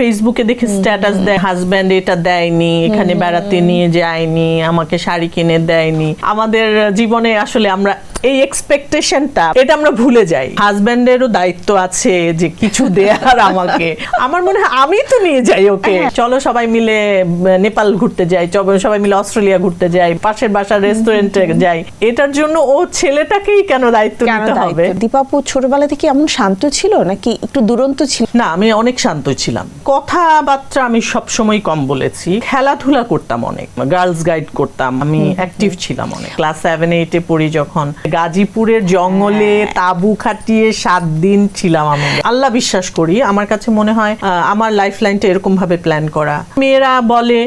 ফেসবুকে দেখে স্ট্যাটাস দেয়, হাজব্যান্ড এটা দেয়নি, এখানে বেড়াতে নিয়ে যায়নি, আমাকে শাড়ি কিনে দেয়নি। আমাদের জীবনে আসলে আমরা এই এক্সপেকটেশনটা এটা আমরা ভুলে যাই। হাজব্যান্ডেরও দায়িত্ব আছে যে কিছু দেয়ার আমাকে। আমার মনে হয় আমি তো নিয়ে যাই ওকে, চলো সবাই মিলে নেপাল ঘুরতে যাই, সবাই মিলে অস্ট্রেলিয়া ঘুরতে যাই, পাশের বাসার রেস্টুরেন্টে যাই। এটার জন্য ও ছেলেটাকেই কেন দায়িত্ব নিতে হবে? দীপা আপু ছোটবেলা থেকে এমন শান্ত ছিল নাকি একটু দুরন্ত ছিল? না, আমি অনেক শান্ত ছিলাম। কথাবার্তা আমি সবসময় কম বলেছি। খেলাধুলা করতাম অনেক, গার্লস গাইড করতাম, আমি অ্যাক্টিভ ছিলাম অনেক। ক্লাস 7-8 পড়ি যখন, গাজীপুরের জঙ্গলে তাবু খাটিয়ে 7 দিন ছিলাম আমি। আল্লাহ বিশ্বাস করি, আমার কাছে মনে হয় আমার লাইফ লাইনটা এরকম ভাবে প্ল্যান করা। মেয়েরা বলে,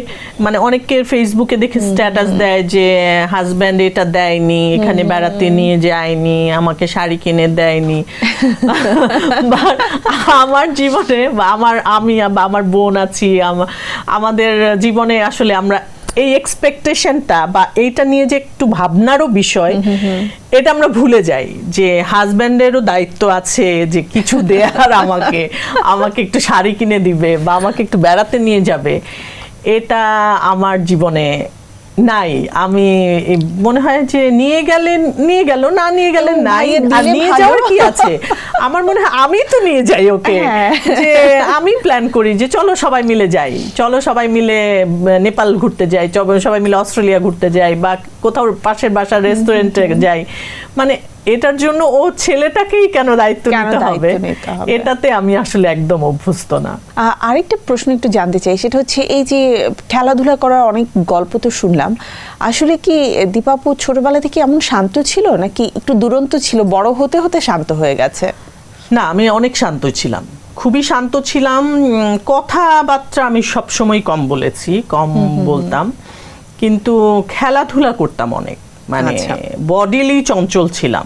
মানে অনেকের ফেসবুকে দেখে স্ট্যাটাস দেয় যে হাজব্যান্ড এটা দেয়নি, এখানে বেড়াতে নিয়ে যায়নি, আমাকে শাড়ি কিনে দেয়নি। আমার জীবনে আমার বোন আছি, আমাদের জীবনে আসলে আমরা এই এক্সপেকটেশনটা বা এইটা নিয়ে যে একটু ভাবনারও বিষয়, এটা আমরা ভুলে যাই যে হাজব্যান্ডেরও দায়িত্ব আছে যে কিছু দেয়ার আমাকে একটু শাড়ি কিনে দিবে বা আমাকে একটু বেড়াতে নিয়ে যাবে। এটা আমার জীবনে নাই। আমি মনে হয় যে নিয়ে গেল, না নিয়ে গেলে নাই, আর নিয়ে যাওয়ার কি আছে? আমার মনে হয় আমি তো নিয়ে যাই ওকে, যে আমি প্ল্যান করি যে চলো সবাই মিলে যাই, চলো সবাই মিলে নেপাল ঘুরতে যাই, সবাই মিলে অস্ট্রেলিয়া ঘুরতে যাই, বা কোথাও পাশের বাসার রেস্টুরেন্টে যাই। মানে এটার জন্য ও ছেলেটাকেই কেন দায়িত্ব নিতে হবে? এটাতে আমি আসলে একদম অভ্যস্ত না। আরেকটা প্রশ্ন একটু জানতে চাই, সেটা হচ্ছে এই যে খেলাধুলা করার অনেক গল্প তো শুনলাম, আসলে কি দীপা আপু ছোটবেলা থেকে এমন শান্ত ছিল নাকি একটু দুরন্ত ছিল, বড় হতে হতে শান্ত হয়ে গেছে? না, আমি অনেক শান্ত ছিলাম, খুবই শান্ত ছিলাম। কথাবার্তা আমি সবসময় কম বলেছি, কম বলতাম, কিন্তু খেলাধুলা করতাম অনেক। মানে বডিলি চঞ্চল ছিলাম,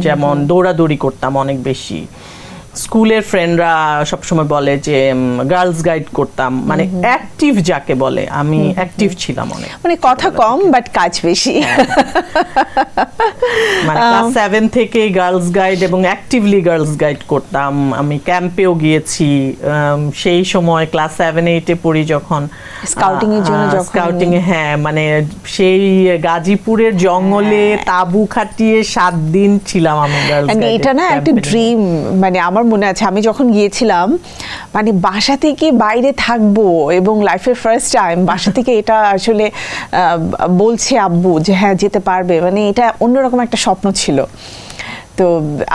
যেমন দৌড়াদৌড়ি করতাম অনেক বেশি। স্কুলের ফ্রেন্ডরা সবসময় বলে যে গার্লস গাইড করতাম, মানে অ্যাক্টিভ যাকে বলে, আমি অ্যাক্টিভ ছিলাম অনেক। মানে কথা কম বাট কাজ বেশি। মানে ক্লাস 7 থেকে গার্লস গাইড এবং অ্যাক্টিভলি গার্লস গাইড করতাম। আমি ক্যাম্পেও গিয়েছি সেই সময়, ক্লাস 7-8 পড়ি যখন, স্কাউটিং এর জন্য। স্কাউটিং এ, হ্যাঁ, মানে সেই গাজীপুরের জঙ্গলে তাবু খাটিয়ে 7 দিন ছিলাম আমি গার্লস গাইড। এটা না একটা ড্রিম, মানে আমার মনে আছে আমি যখন গিয়েছিলাম, মানে বাসা থেকে বাইরে থাকবো এবং লাইফের ফার্স্ট টাইম বাসা থেকে এটা আসলে বলছে আব্বু যে হ্যাঁ যেতে পারবে, মানে এটা অন্যরকম একটা স্বপ্ন ছিল। তো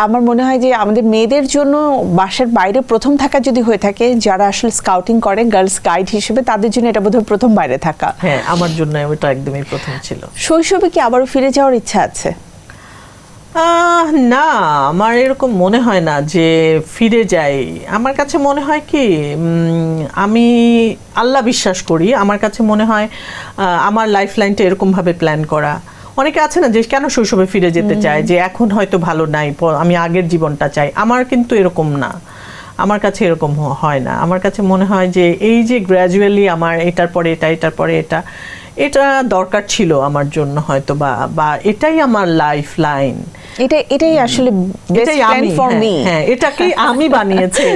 আমার মনে হয় যে আমাদের মেয়েদের জন্য বাসার বাইরে প্রথম থাকা যদি হয়ে থাকে, যারা আসলে স্কাউটিং করে গার্লস গাইড হিসেবে, তাদের জন্য এটা বোধহয় প্রথম বাইরে থাকা। হ্যাঁ, আমার জন্য ওটা একদমই প্রথম ছিল। শৈশবে কি আবারও ফিরে যাওয়ার ইচ্ছা আছে? না, আমার এরকম মনে হয় না যে ফিরে যাই। আমার কাছে মনে হয় কি, আমি আল্লাহ বিশ্বাস করি, আমার কাছে মনে হয় আমার লাইফ লাইনটা এরকম ভাবে প্ল্যান করা। অনেকে আছে না যে কেন শৈশবে ফিরে যেতে চায়, যে এখন হয়তো ভালো নাই, আমি আগের জীবনটা চাই। আমার কিন্তু এরকম না, আমার কাছে এরকম হয় না। আমার কাছে মনে হয় যে এই যে গ্র্যাজুয়ালি আমার এটার পরে এটা, এটার পরে এটা দরকার ছিল আমার জন্য হয়তো, বা এটাই আমার লাইফ লাইন, এটাই আসলে এটাই আমি, হ্যাঁ, এটাকেই আমি বানিয়েছি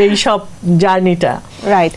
এই সব জার্নিটা। রাইট।